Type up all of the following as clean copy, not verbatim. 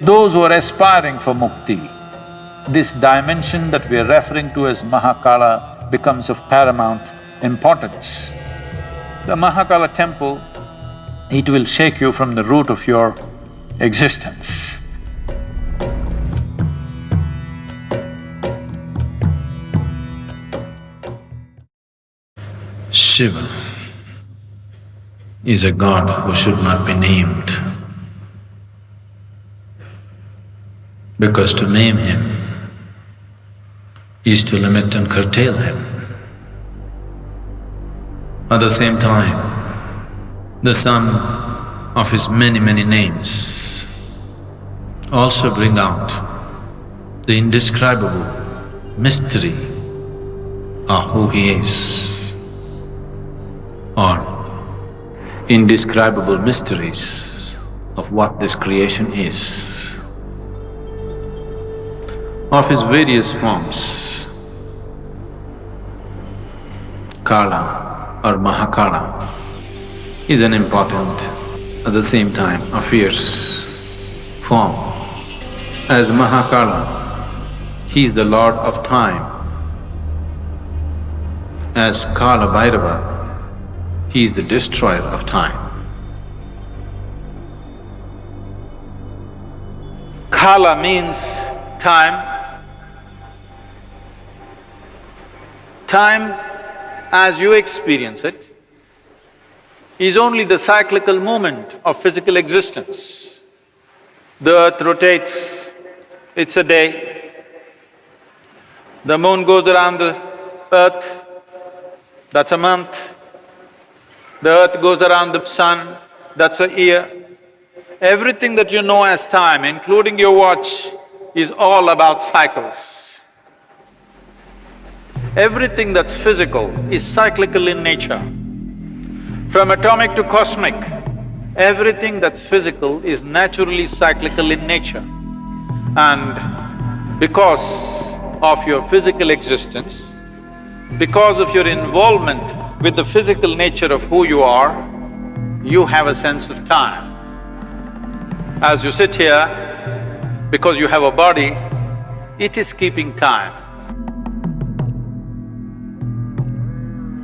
Those who are aspiring for Mukti, this dimension that we are referring to as Mahakala becomes of paramount importance. The Mahakaleshwar temple, it will shake you from the root of your existence. Shiva is a god who should not be named, because to name him is to limit and curtail him. At the same time, the sum of his many names also bring out the indescribable mystery of who he is, or indescribable mysteries of what this creation is, of his various forms. Kala or Mahakala is an important, at the same time a fierce form. As Mahakala, he is the lord of time. As Kala Bhairava, he is the destroyer of time. Kala means time. Time, as you experience it, is only the cyclical movement of physical existence. The earth rotates, it's a day. The moon goes around the earth, that's a month. The earth goes around the sun, that's a year. Everything that you know as time, including your watch, is all about cycles. Everything that's physical is cyclical in nature. From atomic to cosmic, everything that's physical is naturally cyclical in nature. And because of your physical existence, because of your involvement with the physical nature of who you are, you have a sense of time. As you sit here, because you have a body, it is keeping time.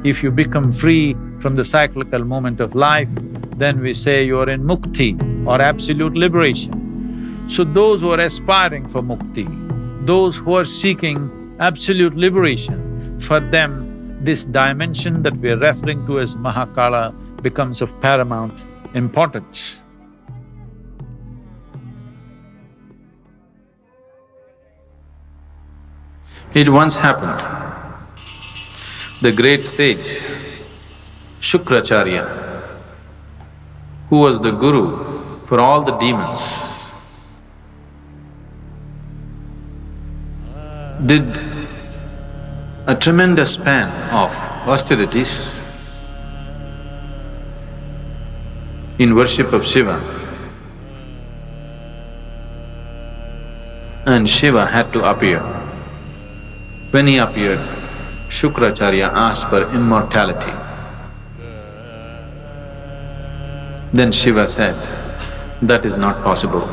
If you become free from the cyclical moment of life, then we say you are in Mukti or absolute liberation. So those who are aspiring for Mukti, those who are seeking absolute liberation, for them this dimension that we are referring to as Mahakala becomes of paramount importance. It once happened, the great sage Shukracharya, who was the guru for all the demons, did a tremendous span of austerities in worship of Shiva. And Shiva had to appear. When he appeared, Shukracharya asked for immortality. Then Shiva said, that is not possible.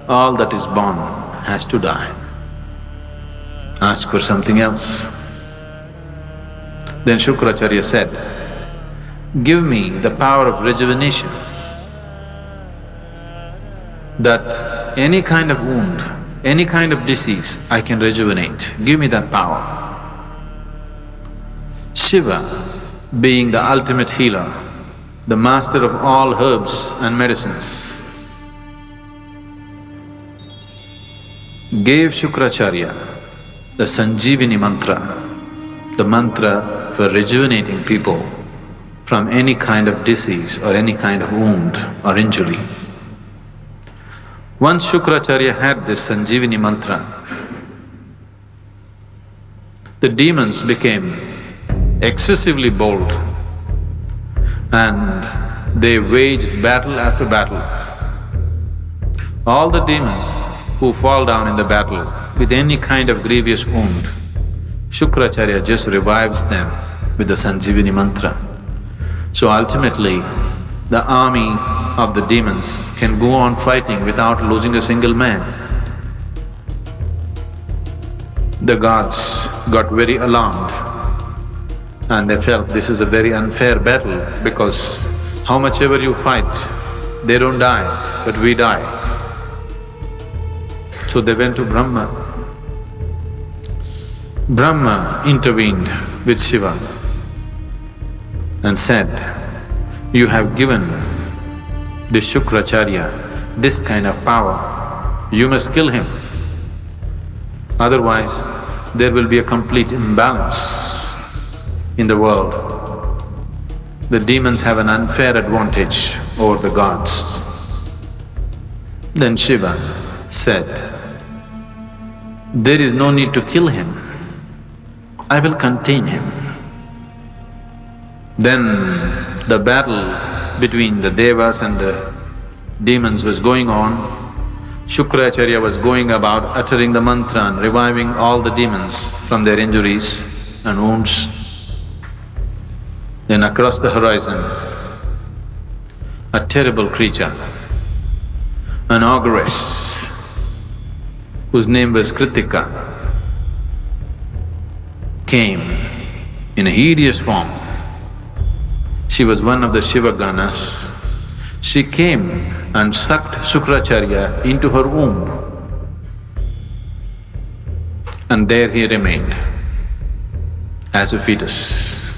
All that is born has to die. Ask for something else. Then Shukracharya said, give me the power of rejuvenation, that any kind of wound, any kind of disease I can rejuvenate, give me that power. Shiva, being the ultimate healer, the master of all herbs and medicines, gave Shukracharya the Sanjeevani mantra, the mantra for rejuvenating people from any kind of disease or any kind of wound or injury. Once Shukracharya had this Sanjeevani mantra, the demons became excessively bold and they waged battle after battle. All the demons who fall down in the battle with any kind of grievous wound, Shukracharya just revives them with the Sanjeevani mantra. So ultimately, the army of the demons can go on fighting without losing a single man. The gods got very alarmed and they felt this is a very unfair battle because how much ever you fight, they don't die, but we die. So they went to Brahma. Brahma intervened with Shiva and said, "You have given this Shukracharya this kind of power, you must kill him. Otherwise, there will be a complete imbalance in the world. The demons have an unfair advantage over the gods." Then Shiva said, "There is no need to kill him, I will contain him." Then the battle between the devas and the demons was going on. Shukracharya was going about uttering the mantra and reviving all the demons from their injuries and wounds. Then across the horizon, a terrible creature, an ogress, whose name was Kritika, came in a hideous form. She was one of the Shiva Ganas. She came and sucked Shukracharya into her womb. And there he remained as a fetus.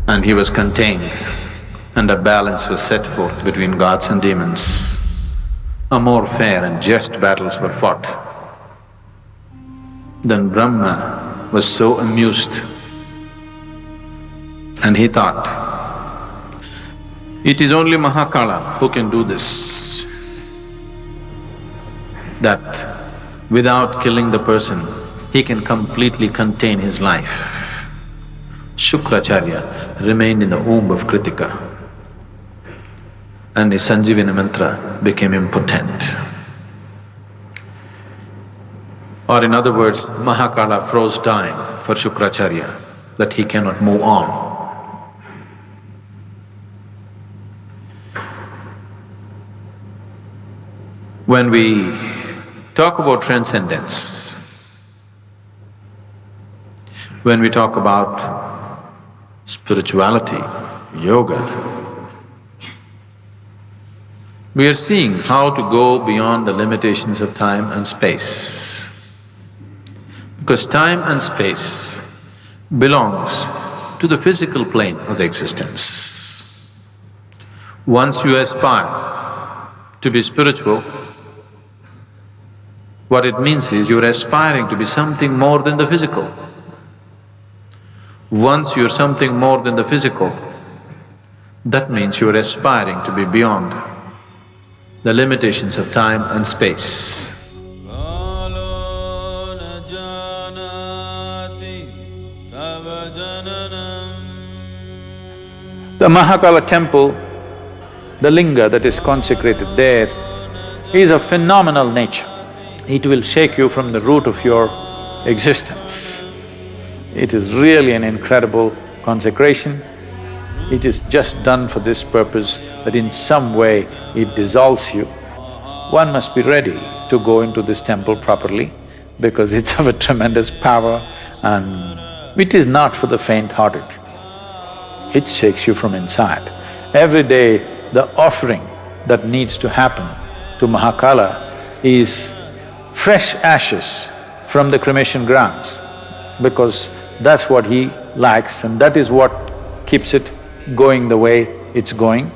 And he was contained, and a balance was set forth between gods and demons. A more fair and just battles were fought. Then Brahma was so amused and he thought, it is only Mahakala who can do this, that without killing the person, he can completely contain his life. Shukracharya remained in the womb of Kritika and his Sanjivani mantra became impotent. Or in other words, Mahakala froze time for Shukracharya, that he cannot move on. When we talk about transcendence, when we talk about spirituality, yoga, we are seeing how to go beyond the limitations of time and space. Because time and space belongs to the physical plane of the existence. Once you aspire to be spiritual, what it means is you're aspiring to be something more than the physical. Once you're something more than the physical, that means you're aspiring to be beyond the limitations of time and space. The Mahakaleshwar temple, the linga that is consecrated there, is of phenomenal nature. It will shake you from the root of your existence. It is really an incredible consecration. It is just done for this purpose, that in some way it dissolves you. One must be ready to go into this temple properly because it's of a tremendous power and it is not for the faint-hearted. It shakes you from inside. Every day, the offering that needs to happen to Mahakala is fresh ashes from the cremation grounds, because that's what he likes and that is what keeps it going the way it's going.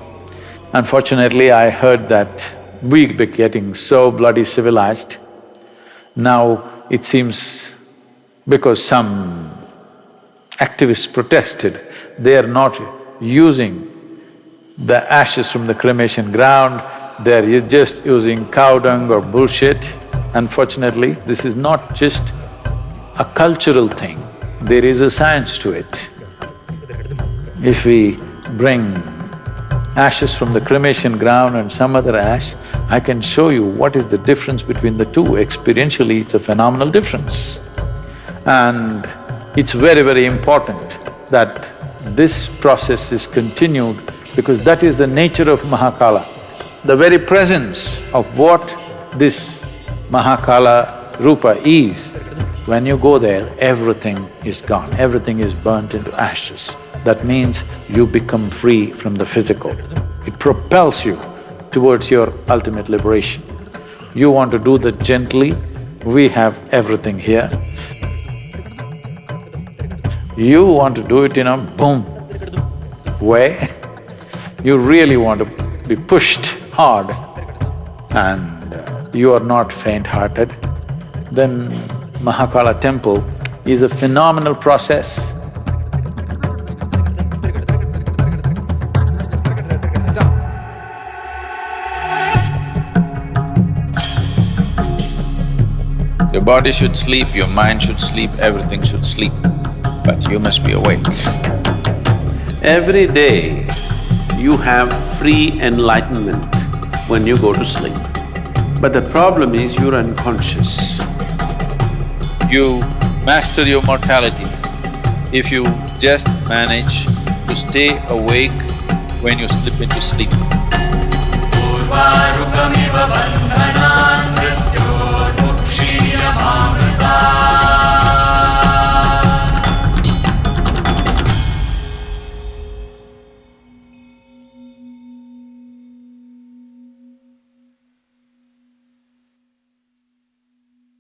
Unfortunately, I heard that we're getting so bloody civilized. Now it seems because some activists protested, they are not using the ashes from the cremation ground, they're just using cow dung or bullshit. Unfortunately, this is not just a cultural thing, there is a science to it. If we bring ashes from the cremation ground and some other ash, I can show you what is the difference between the two. Experientially, it's a phenomenal difference. And it's very, very important that this process is continued because that is the nature of Mahakala. The very presence of what this Mahakala Rupa is, when you go there, everything is gone, everything is burnt into ashes. That means you become free from the physical. It propels you towards your ultimate liberation. You want to do that gently, we have everything here. You want to do it in a boom way, you really want to be pushed hard and you are not faint-hearted, then Mahakaleshwar temple is a phenomenal process. Your body should sleep, your mind should sleep, everything should sleep, but you must be awake. Every day, you have free enlightenment when you go to sleep. But the problem is you're unconscious. You master your mortality if you just manage to stay awake when you slip into sleep.